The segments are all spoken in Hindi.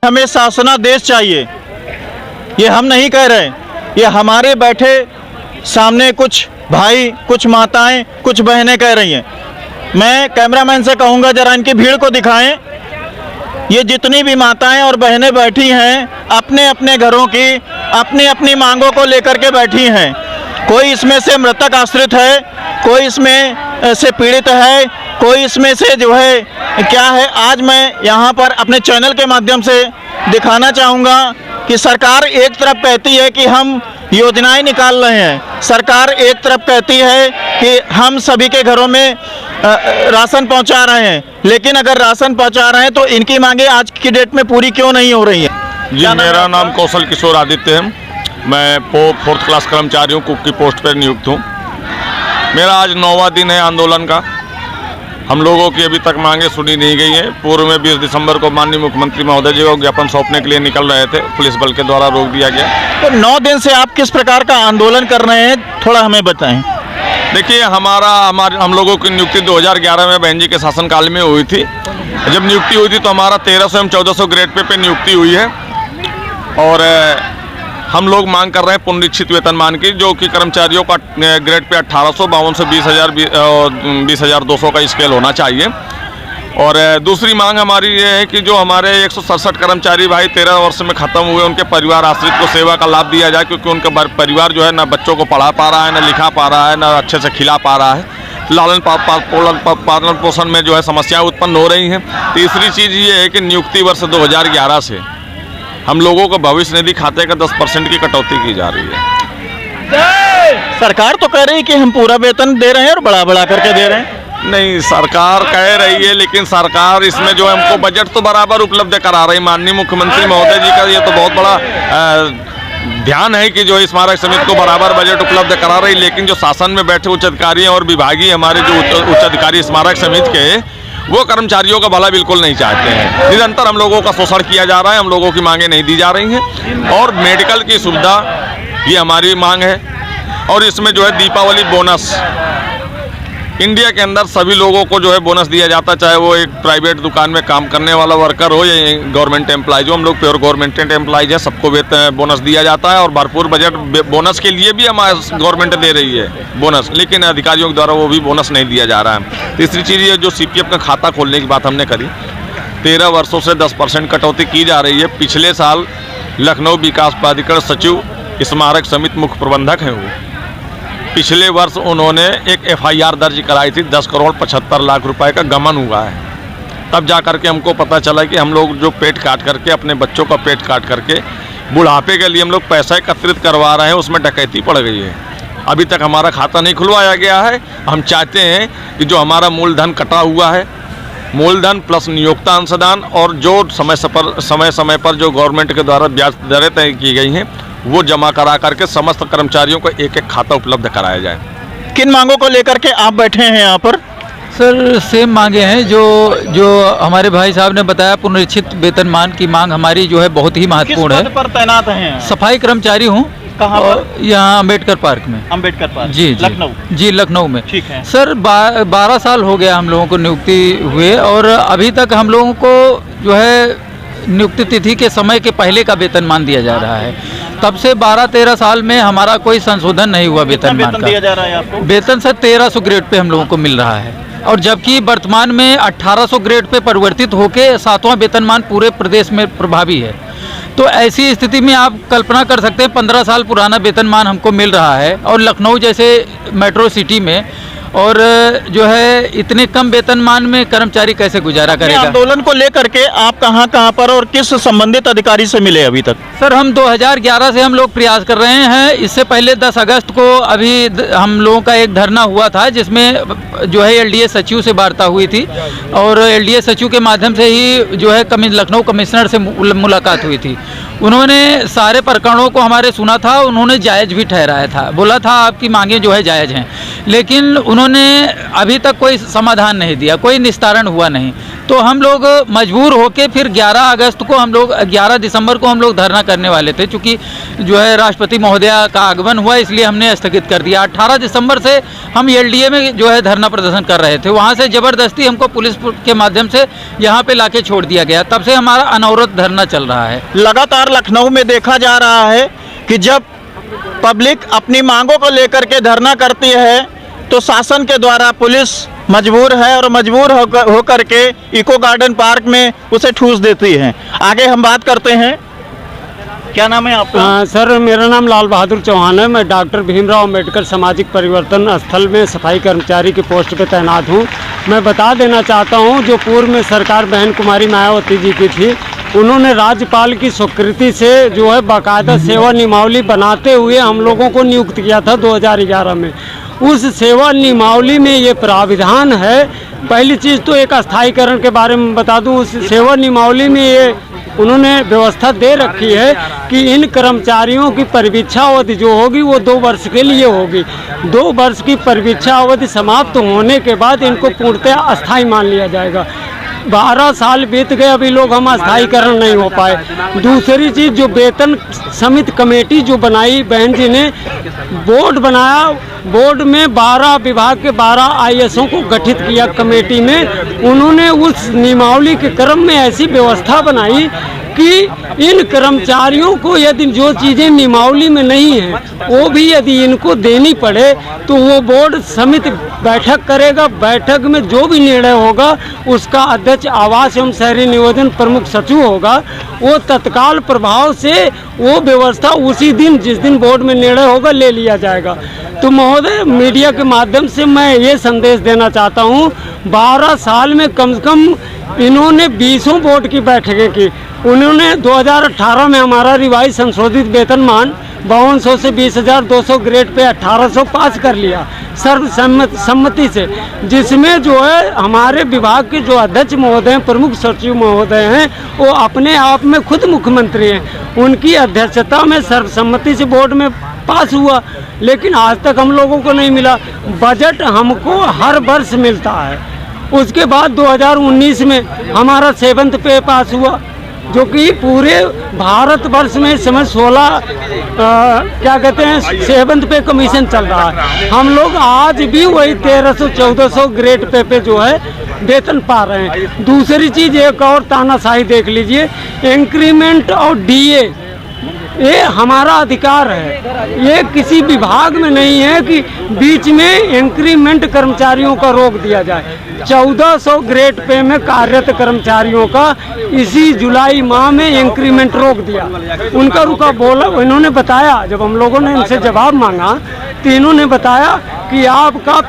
हमें शासनादेश चाहिए। ये हम नहीं कह रहे, ये हमारे बैठे सामने कुछ भाई, कुछ माताएं, कुछ बहनें कह रही हैं। मैं कैमरामैन से कहूँगा जरा इनकी भीड़ को दिखाएं। ये जितनी भी माताएं और बहनें बैठी हैं, अपने अपने घरों की अपनी अपनी मांगों को लेकर के बैठी हैं। कोई इसमें से मृतक आश्रित है, कोई इसमें से पीड़ित है, कोई इसमें से जो है क्या है। आज मैं यहाँ पर अपने चैनल के माध्यम से दिखाना चाहूँगा कि सरकार एक तरफ कहती है कि हम योजनाएं निकाल रहे हैं, सरकार एक तरफ कहती है कि हम सभी के घरों में राशन पहुंचा रहे हैं, लेकिन अगर राशन पहुंचा रहे हैं तो इनकी मांगे आज की डेट में पूरी क्यों नहीं हो रही है। जी, मेरा नाम कौशल किशोर आदित्य है। मैं 4th क्लास कर्मचारियों कुक की पोस्ट पर नियुक्त हूँ। मेरा आज 9वां दिन है आंदोलन का। हम लोगों की अभी तक मांगे सुनी नहीं गई हैं। पूर्व में 20 दिसंबर को माननीय मुख्यमंत्री महोदय जी को ज्ञापन सौंपने के लिए निकल रहे थे, पुलिस बल के द्वारा रोक दिया गया। तो 9 दिन से आप किस प्रकार का आंदोलन कर रहे हैं, थोड़ा हमें बताएं। देखिए, हम लोगों की नियुक्ति 2011 में बहन जी के शासनकाल में हुई थी। जब नियुक्ति हुई थी तो हमारा 1300 एवं 1400 ग्रेड पे नियुक्ति हुई है और हम लोग मांग कर रहे हैं पुनरीक्षित वेतनमान की, जो कि कर्मचारियों का ग्रेड पे 1800, 5200, 20,200 का स्केल होना चाहिए। और दूसरी मांग हमारी ये है कि जो हमारे 167 कर्मचारी भाई 13 वर्ष में ख़त्म हुए, उनके परिवार आश्रित को सेवा का लाभ दिया जाए, क्योंकि उनका परिवार जो है ना बच्चों को पढ़ा पा रहा है, ना लिखा पा रहा है, ना अच्छे से खिला पा रहा है। पालन पोषण में जो है समस्याएं उत्पन्न हो रही हैं। तीसरी चीज़ ये है कि नियुक्ति वर्ष 2011 से हम लोगों को भविष्य निधि खाते का 10% की कटौती की जा रही है। सरकार तो कह रही है कि हम पूरा वेतन दे रहे हैं और बढ़ा बढ़ा करके दे रहे हैं। नहीं, सरकार कह रही है, लेकिन सरकार इसमें जो है हमको बजट तो बराबर उपलब्ध करा रही है। माननीय मुख्यमंत्री महोदय जी का ये तो बहुत बड़ा ध्यान है कि जो स्मारक समिति को बराबर बजट उपलब्ध करा रही, लेकिन जो शासन में बैठे उच्च अधिकारी और विभागीय हमारे जो उच्च अधिकारी स्मारक समिति के, वो कर्मचारियों का भला बिल्कुल नहीं चाहते हैं। निरंतर हम लोगों का शोषण किया जा रहा है, हम लोगों की मांगें नहीं दी जा रही हैं। और मेडिकल की सुविधा ये हमारी मांग है। और इसमें जो है दीपावली बोनस, इंडिया के अंदर सभी लोगों को जो है बोनस दिया जाता है, चाहे वो एक प्राइवेट दुकान में काम करने वाला वर्कर हो या गवर्नमेंट एम्प्लॉय हो। हम लोग प्योर गवर्नमेंट एम्प्लॉयज है, सबको बोनस दिया जाता है और भरपूर बजट बोनस के लिए भी हमारी गवर्नमेंट दे रही है बोनस, लेकिन अधिकारियों के द्वारा वो भी बोनस नहीं दिया जा रहा है। तीसरी चीज़ ये जो CPF का खाता खोलने की बात हमने करी, 13 वर्षों से 10% कटौती की जा रही है। पिछले साल लखनऊ विकास प्राधिकरण सचिव स्मारक समिति मुख्य प्रबंधक हैं, वो पिछले वर्ष उन्होंने एक FIR दर्ज कराई थी। 10 करोड़ 75 लाख रुपए का गमन हुआ है। तब जा करके हमको पता चला कि हम लोग जो पेट काट करके, अपने बच्चों का पेट काट करके बुढ़ापे के लिए हम लोग पैसा एकत्रित करवा रहे हैं, उसमें डकैती पड़ गई है। अभी तक हमारा खाता नहीं खुलवाया गया है। हम चाहते हैं कि जो हमारा मूलधन कटा हुआ है, मूलधन प्लस नियोक्ता अंशदान और जो समय समय पर जो गवर्नमेंट के द्वारा ब्याज दरें तय की गई हैं, वो जमा करा करके समस्त कर्मचारियों को एक एक खाता उपलब्ध कराया जाए। किन मांगों को लेकर के आप बैठे हैं यहाँ पर? सर, सेम मांगे हैं जो हमारे भाई साहब ने बताया। पुनरीक्षित वेतनमान की मांग हमारी जो है बहुत ही महत्वपूर्ण है। किस पद पर तैनात हैं? सफाई कर्मचारी हूँ। कहाँ पर? यहाँ अम्बेडकर पार्क में। अम्बेडकर पार्क? जी, लखनऊ? जी, लखनऊ में। ठीक है सर, 12 साल हो गया हम लोगों को नियुक्ति हुए और अभी तक हम लोगों को जो है नियुक्ति तिथि के समय के पहले का वेतनमान दिया जा रहा है। तब से 12-13 साल में हमारा कोई संशोधन नहीं हुआ वेतनमान का। दिया जा रहा है आपको? वेतन सर 1300 ग्रेड पे हम लोगों को मिल रहा है, और जबकि वर्तमान में 1800 ग्रेड पे परिवर्तित होके 7वां वेतनमान पूरे प्रदेश में प्रभावी है। तो ऐसी स्थिति में आप कल्पना कर सकते हैं 15 साल पुराना वेतनमान हमको मिल रहा है, और लखनऊ जैसे मेट्रो सिटी में और जो है इतने कम वेतनमान में कर्मचारी कैसे गुजारा करेगा। आंदोलन को लेकर के आप कहां पर और किस संबंधित अधिकारी से मिले अभी तक? सर, हम 2011 से हम लोग प्रयास कर रहे हैं। इससे पहले 10 अगस्त को अभी हम लोगों का एक धरना हुआ था, जिसमें जो है LDA सचिव से वार्ता हुई थी और LDA सचिव के माध्यम से ही जो है लखनऊ कमिश्नर से मुलाकात हुई थी। उन्होंने सारे प्रकरणों को हमारे सुना था, उन्होंने जायज़ भी ठहराया था, बोला था आपकी मांगें जो है जायज़ हैं, लेकिन उन्होंने अभी तक कोई समाधान नहीं दिया, कोई निस्तारण हुआ नहीं। तो हम लोग मजबूर होके फिर 11 दिसंबर को हम लोग धरना करने वाले थे, चूँकि जो है राष्ट्रपति महोदया का आगमन हुआ इसलिए हमने स्थगित कर दिया। 18 दिसंबर से हम एलडीए में जो है धरना प्रदर्शन कर रहे थे, वहाँ से ज़बरदस्ती हमको पुलिस के माध्यम से यहाँ पे लाके छोड़ दिया गया। तब से हमारा अनवरत धरना चल रहा है। लगातार लखनऊ में देखा जा रहा है कि जब पब्लिक अपनी मांगों को लेकर के धरना करती है तो शासन के द्वारा पुलिस मजबूर है और मजबूर होकर के इको गार्डन पार्क में उसे ठूस देती है। आगे हम बात करते हैं। क्या नाम है आपका? सर, मेरा नाम लाल बहादुर चौहान है। मैं डॉक्टर भीमराव अंबेडकर सामाजिक परिवर्तन स्थल में सफाई कर्मचारी की पोस्ट पे तैनात हूँ। मैं बता देना चाहता हूँ, जो पूर्व में सरकार बहन कुमारी मायावती जी की थी, उन्होंने राज्यपाल की स्वीकृति से जो है बाकायदा सेवा नियमावली बनाते हुए हम लोगों को नियुक्त किया था 2011 में। उस सेवा नियमावली में ये प्राविधान है, पहली चीज़ तो एक अस्थायीकरण के बारे में बता दूं, उस सेवा नियमावली में ये उन्होंने व्यवस्था दे रखी है कि इन कर्मचारियों की परिवीक्षा अवधि जो होगी वो 2 वर्ष के लिए होगी। 2 वर्ष की परिवीक्षा अवधि समाप्त होने के बाद इनको पूर्णतः अस्थायी मान लिया जाएगा। 12 साल बीत गए, अभी लोग हम अस्थायीकरण नहीं हो पाए। दूसरी चीज़, जो वेतन समिति कमेटी जो बनाई बहन जी ने, बोर्ड बनाया, बोर्ड में 12 विभाग के 12 आईएएसओं को गठित किया कमेटी में। उन्होंने उस नियमावली के क्रम में ऐसी व्यवस्था बनाई कि इन कर्मचारियों को यदि जो चीज़ें नियमावली में नहीं हैं वो भी यदि इनको देनी पड़े तो वो बोर्ड समिति बैठक करेगा। बैठक में जो भी निर्णय होगा उसका अध्यक्ष आवास एवं शहरी नियोजन प्रमुख सचिव होगा। वो तत्काल प्रभाव से वो व्यवस्था उसी दिन, जिस दिन बोर्ड में निर्णय होगा, ले लिया जाएगा। तो महोदय, मीडिया के माध्यम से मैं ये संदेश देना चाहता हूँ, 12 साल में कम से कम इन्होंने 20 बोर्ड की बैठकें की। उन्होंने 2018 में हमारा रिवाइज संशोधित वेतनमान 5200 से 20,200 ग्रेड पे 1800 पास कर लिया सर्वसम्मति से, जिसमें जो है हमारे विभाग के जो अध्यक्ष महोदय हैं, प्रमुख सचिव महोदय हैं, वो अपने आप में खुद मुख्यमंत्री हैं। उनकी अध्यक्षता में सर्वसम्मति से बोर्ड में पास हुआ, लेकिन आज तक हम लोगों को नहीं मिला। बजट हमको हर वर्ष मिलता है। उसके बाद 2019 में हमारा 7th पे पास हुआ, जो कि पूरे भारतवर्ष में इस समय 7th पे कमीशन चल रहा है। हम लोग आज भी वही 1300-1400 ग्रेड पे जो है वेतन पा रहे हैं। दूसरी चीज़, एक और तानाशाही देख लीजिए, इंक्रीमेंट और डीए, ये हमारा अधिकार है। ये किसी विभाग में नहीं है कि बीच में इंक्रीमेंट कर्मचारियों का रोक दिया जाए। 1400 ग्रेड पे में कार्यरत कर्मचारियों का इसी जुलाई माह में इंक्रीमेंट रोक दिया। उनका रुका बोला, इन्होंने बताया, जब हम लोगों ने इनसे जवाब मांगा तो इन्होंने बताया कि आपका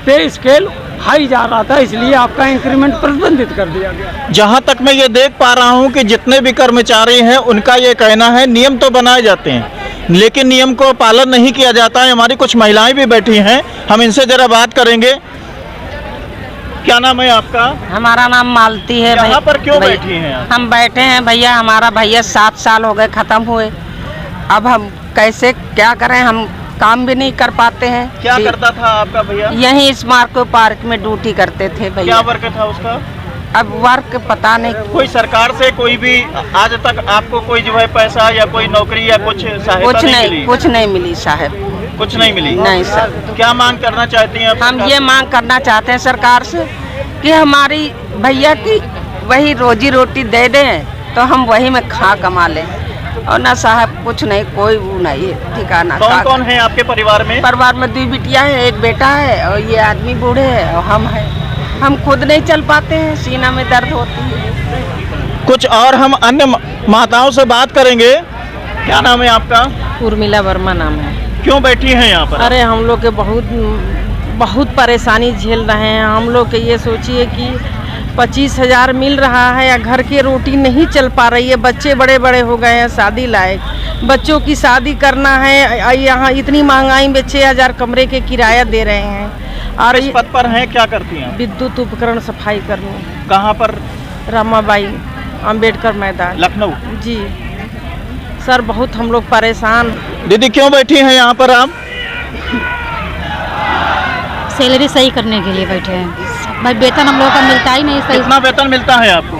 पे स्केल हाई जा रहा था, इसलिए आपका इंक्रीमेंट प्रतिबंधित कर दिया गया। जहां तक मैं ये देख पा रहा हूं कि जितने भी कर्मचारी हैं उनका ये कहना है नियम तो बनाए जाते हैं लेकिन नियम को पालन नहीं किया जाता है। हमारी कुछ महिलाएं भी बैठी हैं, हम इनसे जरा बात करेंगे। क्या नाम है आपका? हमारा नाम मालती है। यहाँ पर क्यों बैठी हैं आप? हम बैठे हैं भैया, हमारा भैया 7 साल हो गए खत्म हुए। अब हम कैसे क्या करें, हम काम भी नहीं कर पाते हैं। क्या करता था आपका भैया? यहीं स्मारक पार्क में ड्यूटी करते थे भैया। क्या वर्क था उसका? अब वर्क पता नहीं। कोई सरकार से कोई भी आज तक आपको कोई जो है पैसा या कोई नौकरी या कुछ सहायता नहीं मिली? कुछ नहीं मिली साहब, कुछ नहीं मिली। नहीं सर। क्या मांग करना चाहती हैं आप? हम ये मांग करना चाहते हैं सरकार से कि हमारी भैया की वही रोजी रोटी दे दें तो हम वही में खा कमा लें, और ना साहब कुछ नहीं, कोई वो नहीं है ठिकाना। कौन कौन है आपके परिवार में? परिवार में 2 बिटिया है, 1 बेटा है, और ये आदमी बूढ़े है और हम हैं। हम खुद नहीं चल पाते हैं, सीना में दर्द होती है। कुछ और हम अन्य माताओं से बात करेंगे। क्या नाम है आपका? उर्मिला वर्मा नाम है। क्यों बैठी हैं यहाँ पर? अरे हम लोग के बहुत परेशानी झेल रहे हैं। हम लोग के ये सोचिए कि 25,000 मिल रहा है या घर की रोटी नहीं चल पा रही है। बच्चे बड़े बड़े हो गए हैं, शादी लायक, बच्चों की शादी करना है। यहाँ इतनी महंगाई में 6,000 कमरे के किराया दे रहे हैं। और इस पद पर हैं, क्या करती हैं? विद्युत उपकरण सफाई कर्मी। कहाँ पर? रमाबाई अंबेडकर मैदान, लखनऊ। जी सर, बहुत हम लोग परेशान। दीदी क्यों बैठी हैं यहाँ पर आप? सैलरी सही करने के लिए बैठे हैं। भाई वेतन हम लोगों का मिलता ही नहीं सही। कितना वेतन मिलता है आपको?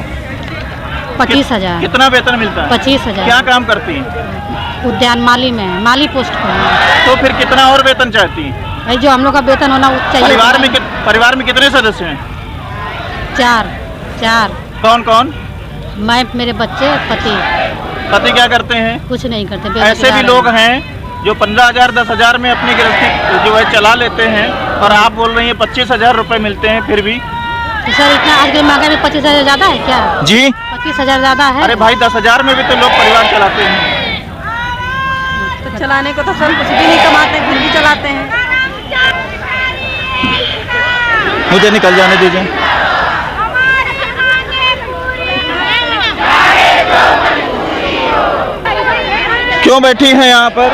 25,000। कितना वेतन मिलता है? 25,000। क्या काम करती हैं? उद्यान माली में, माली पोस्ट पर। तो फिर कितना और वेतन चाहती हैं? भाई जो हम लोग का वेतन होना चाहिए। परिवार में कितने सदस्य हैं? 4। कौन कौन? मैं, मेरे बच्चे, पति। पति क्या करते हैं? कुछ नहीं करते। ऐसे भी लोग हैं जो 15,000 10,000 में अपनी गृहस्थी जो है चला लेते हैं, और आप बोल रही हैं 25,000 रुपए मिलते हैं फिर भी। तो सर इतना आज के महंगाई में 25,000 ज़्यादा है क्या? जी 25,000 ज़्यादा है। अरे भाई 10,000 में भी तो लोग परिवार चलाते हैं। तो चलाने को तो सर कुछ भी नहीं कमाते, फिर भी चलाते हैं। मुझे निकल जाने दीजिए। क्यों बैठी हैं यहाँ पर?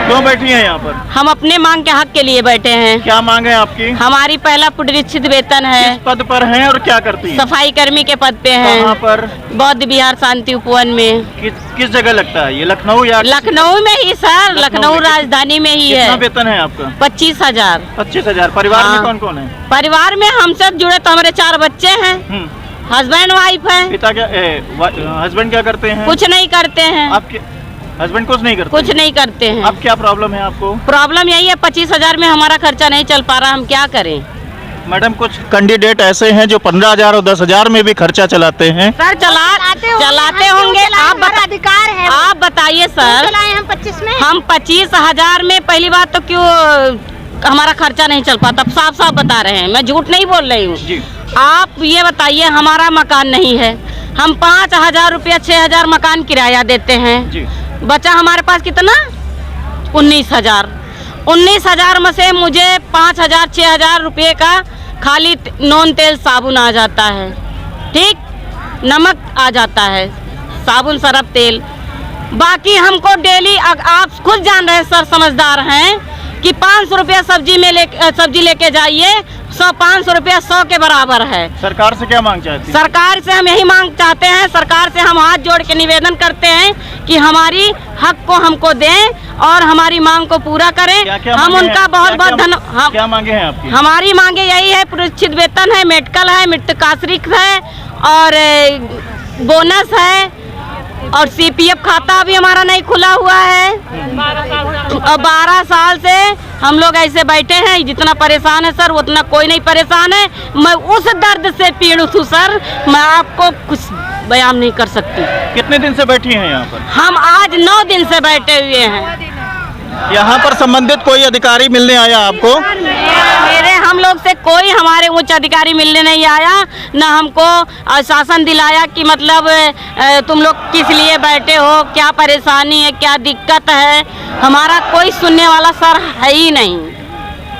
क्यों बैठी हैं यहाँ पर? हम अपने मांग के हक के लिए बैठे हैं। क्या मांग है आपकी? हमारी पहला पुनरीक्षित वेतन है। किस पद पर हैं और क्या करती हैं? सफाई कर्मी के पद पे हैं। कहाँ पर? बौद्ध विहार शांति उपवन में। किस जगह लगता है ये? लखनऊ या? लखनऊ में ही सर, लखनऊ राजधानी में ही है। कितना वेतन है आपका? 25,000। 25,000। परिवार में हाँ। कौन कौन है? परिवार में हम सब जुड़े तो हमारे 4 बच्चे हैं, हस्बैंड वाइफ है। पिता क्या, हस्बैंड क्या करते हैं? कुछ नहीं करते हैं। आपके हस्बैंड कुछ नहीं करते? कुछ नहीं करते हैं। अब क्या प्रॉब्लम है आपको? प्रॉब्लम यही है 25,000 में हमारा खर्चा नहीं चल पा रहा, हम क्या करें? मैडम कुछ कैंडिडेट ऐसे हैं जो 15,000 और 10,000 में भी खर्चा चलाते हैं। सर चलाते होंगे। आप अधिकार है। आप बताइए सर। हम 25 में। हम 25,000 में पहली बात तो क्यों हमारा खर्चा नहीं चल पाता, साफ साफ बता रहे हैं, मैं झूठ नहीं बोल रही हूँ। आप ये बताइए, हमारा मकान नहीं है, हम 5,000 रुपया 6,000 मकान किराया देते हैं। बचा हमारे पास कितना? 19,000। 19,000 में से मुझे 5,000 6,000 रुपये का खाली नॉन तेल साबुन आ जाता है, ठीक, नमक आ जाता है, साबुन सरफ तेल। बाकी हमको डेली, आप खुद जान रहे हैं सर, समझदार हैं, कि 500 रुपया सब्जी लेके जाइए, 500 रुपया 100 के बराबर है। सरकार से क्या मांग चाहती है? सरकार से हम यही मांग चाहते हैं, सरकार से हम हाथ जोड़ के निवेदन करते हैं कि हमारी हक को हमको दें और हमारी मांग को पूरा करें। हम उनका बहुत बहुत धन्यवाद। क्या मांगे हैं आपकी? हमारी मांगे यही है, पुरस्कृत वेतन है, मेडिकल है, मृतकाश्रिक है, और बोनस है, और CPF खाता भी हमारा नहीं खुला हुआ है। और 12 साल से हम लोग ऐसे बैठे हैं। जितना परेशान है सर उतना कोई नहीं परेशान है। मैं उस दर्द से पीड़ित हूँ सर, मैं आपको कुछ बयान नहीं कर सकती। कितने दिन से बैठी हैं यहाँ पर? हम आज 9 दिन से बैठे हुए हैं। यहाँ पर संबंधित कोई अधिकारी मिलने आया आपको? मेरे हम लोग से कोई हमारे उच्च अधिकारी मिलने नहीं आया, न हमको आश्वासन दिलाया कि मतलब तुम लोग किस लिए बैठे हो, क्या परेशानी है, क्या दिक्कत है। हमारा कोई सुनने वाला सर है ही नहीं।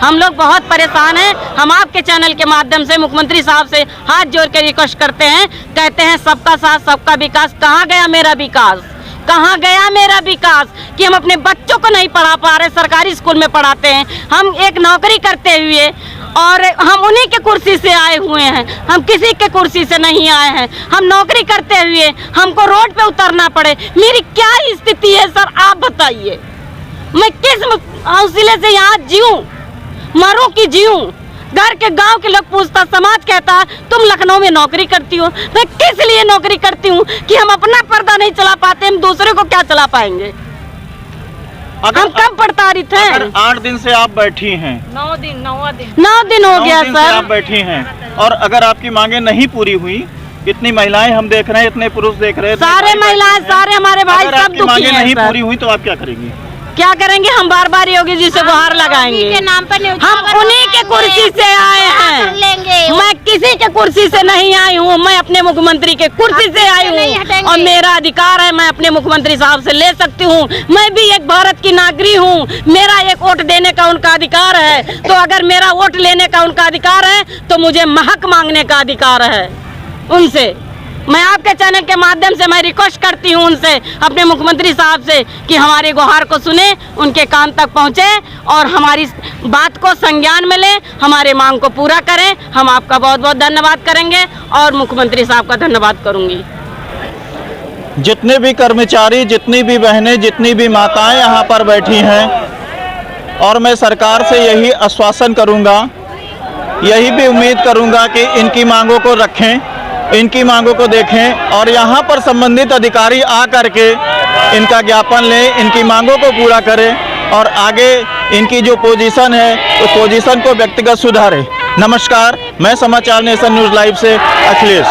हम लोग बहुत परेशान हैं। हम आपके चैनल के माध्यम से मुख्यमंत्री साहब से हाथ जोड़ के रिक्वेस्ट करते हैं, कहते हैं सबका साथ सबका विकास। कहाँ गया मेरा विकास? कहाँ गया मेरा विकास कि हम अपने बच्चों को नहीं पढ़ा पा रहे? सरकारी स्कूल में पढ़ाते हैं, हम एक नौकरी करते हुए, और हम उन्हीं के कुर्सी से आए हुए हैं, हम किसी के कुर्सी से नहीं आए हैं। हम नौकरी करते हुए हमको रोड पे उतरना पड़े, मेरी क्या स्थिति है सर, आप बताइए। मैं किस हौसले से यहाँ जीऊँ, मरूं कि जीऊँ? घर के गांव के लोग पूछता, समाज कहता तुम लखनऊ में नौकरी करती हो। मैं किस लिए नौकरी करती हूँ कि हम अपना पर्दा नहीं चला पाते, हम दूसरे को क्या चला पाएंगे? हम कम प्रताड़ित हैं। 8 दिन से आप बैठी हैं। 9 दिन हो गया सर, आप बैठी हैं, और अगर आपकी मांगे नहीं पूरी हुई, इतनी महिलाएं हम देख रहे हैं, इतने पुरुष देख रहे हैं, सारे महिलाएं, सारे हमारे भाई सब दुखी मांगे हैं नहीं सर। पूरी हुई तो आप क्या करेंगी? क्या करेंगे? हम बार बार योगी जी से गुहार लगाएंगे। हम उन्हीं के कुर्सी से आए हैं, मैं किसी के कुर्सी से नहीं आई हूँ, मैं अपने मुख्यमंत्री के कुर्सी से आई हूँ, और मेरा अधिकार है, मैं अपने मुख्यमंत्री साहब से ले सकती हूँ। मैं भी एक भारत की नागरिक हूँ, मेरा एक वोट देने का उनका अधिकार है। तो अगर मेरा वोट लेने का उनका अधिकार है तो मुझे हक मांगने का अधिकार है उनसे। मैं आपके चैनल के माध्यम से मैं रिक्वेस्ट करती हूँ उनसे, अपने मुख्यमंत्री साहब से, कि हमारे गुहार को सुने, उनके कान तक पहुँचे और हमारी बात को संज्ञान में लें, हमारे मांग को पूरा करें। हम आपका बहुत बहुत धन्यवाद करेंगे और मुख्यमंत्री साहब का धन्यवाद करूँगी। जितने भी कर्मचारी, जितनी भी बहनें, जितनी भी माताएं यहाँ पर बैठी हैं, और मैं सरकार से यही आश्वासन करूंगा, यही भी उम्मीद करूंगा कि इनकी मांगों को रखें, इनकी मांगों को देखें और यहाँ पर संबंधित अधिकारी आ करके इनका ज्ञापन लें, इनकी मांगों को पूरा करें और आगे इनकी जो पोजीशन है उस पोजीशन को व्यक्तिगत सुधारें। नमस्कार, मैं समाचार नेशन न्यूज़ लाइव से अखिलेश।